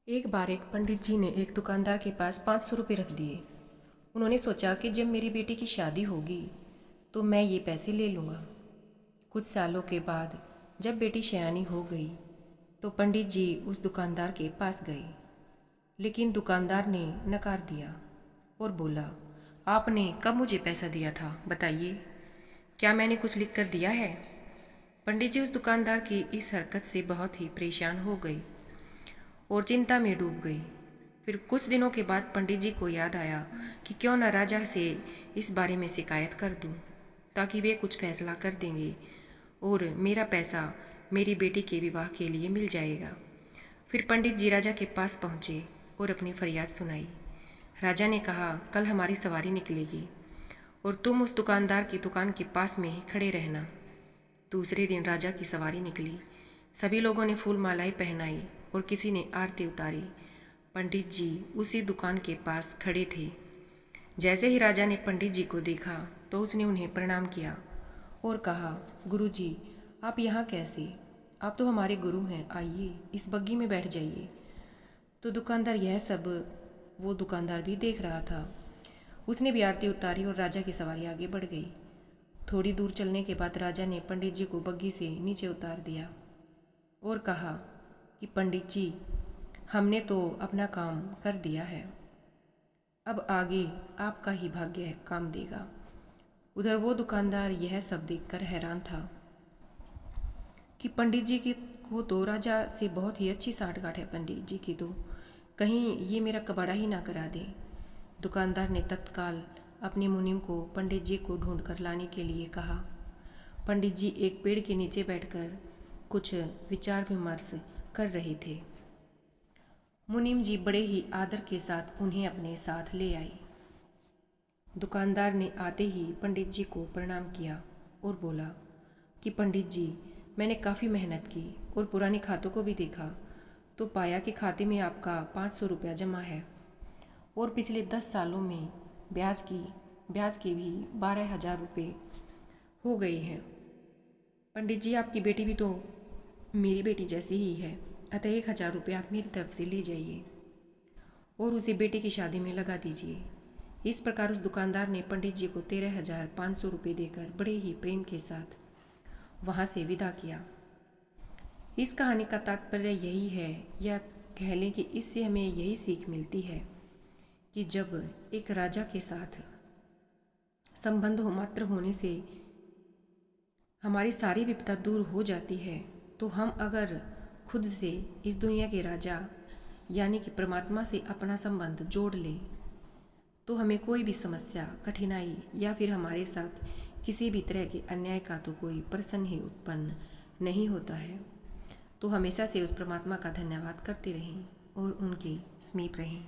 एक बार एक पंडित जी ने एक दुकानदार के पास 500 रुपये रख दिए। उन्होंने सोचा कि जब मेरी बेटी की शादी होगी तो मैं ये पैसे ले लूँगा। कुछ सालों के बाद जब बेटी सयानी हो गई तो पंडित जी उस दुकानदार के पास गए, लेकिन दुकानदार ने नकार दिया और बोला, आपने कब मुझे पैसा दिया था, बताइए, क्या मैंने कुछ लिख कर दिया है? पंडित जी उस दुकानदार की इस हरकत से बहुत ही परेशान हो गई और चिंता में डूब गई। फिर कुछ दिनों के बाद पंडित जी को याद आया कि क्यों न राजा से इस बारे में शिकायत कर दूं, ताकि वे कुछ फैसला कर देंगे और मेरा पैसा मेरी बेटी के विवाह के लिए मिल जाएगा। फिर पंडित जी राजा के पास पहुँचे और अपनी फरियाद सुनाई। राजा ने कहा, कल हमारी सवारी निकलेगी और तुम उस दुकानदार की दुकान के पास में ही खड़े रहना। दूसरे दिन राजा की सवारी निकली। सभी लोगों ने फूल मालाएं पहनाई और किसी ने आरती उतारी। पंडित जी उसी दुकान के पास खड़े थे। जैसे ही राजा ने पंडित जी को देखा तो उसने उन्हें प्रणाम किया और कहा, गुरु जी, आप यहाँ कैसे? आप तो हमारे गुरु हैं, आइए इस बग्गी में बैठ जाइए। तो दुकानदार यह सब वो दुकानदार भी देख रहा था। उसने भी आरती उतारी और राजा की सवारी आगे बढ़ गई। थोड़ी दूर चलने के बाद राजा ने पंडित जी को बग्गी से नीचे उतार दिया और कहा कि पंडित जी, हमने तो अपना काम कर दिया है, अब आगे आपका ही भाग्य काम देगा। उधर वो दुकानदार यह सब देखकर हैरान था कि पंडित जी की को तो राजा से बहुत ही अच्छी साठगांठ है, पंडित जी की तो कहीं ये मेरा कबाड़ा ही ना करा दे। दुकानदार ने तत्काल अपने मुनीम को पंडित जी को ढूंढ कर लाने के लिए कहा। पंडित जी एक पेड़ के नीचे बैठकर कुछ विचार विमर्श कर रहे थे। मुनीम जी बड़े ही आदर के साथ उन्हें अपने साथ ले आए। दुकानदार ने आते ही पंडित जी को प्रणाम किया और बोला कि पंडित जी, मैंने काफ़ी मेहनत की और पुराने खातों को भी देखा तो पाया कि खाते में आपका 500 रुपया जमा है और पिछले 10 सालों में ब्याज के भी 12,000 रुपये हो गए हैं। पंडित जी, आपकी बेटी भी तो मेरी बेटी जैसी ही है, अतः 1,000 रुपये आप मेरी तरफ से ले जाइए और उसे बेटी की शादी में लगा दीजिए। इस प्रकार उस दुकानदार ने पंडित जी को 13,500 रुपये देकर बड़े ही प्रेम के साथ वहाँ से विदा किया। इस कहानी का तात्पर्य यही है, या कह लें कि इससे हमें यही सीख मिलती है कि जब एक राजा के साथ संबंध मात्र होने से हमारी सारी विपदा दूर हो जाती है, तो हम अगर खुद से इस दुनिया के राजा यानी कि परमात्मा से अपना संबंध जोड़ लें तो हमें कोई भी समस्या, कठिनाई या फिर हमारे साथ किसी भी तरह के अन्याय का तो कोई प्रश्न ही उत्पन्न नहीं होता है। तो हमेशा से उस परमात्मा का धन्यवाद करते रहें और उनके समीप रहें।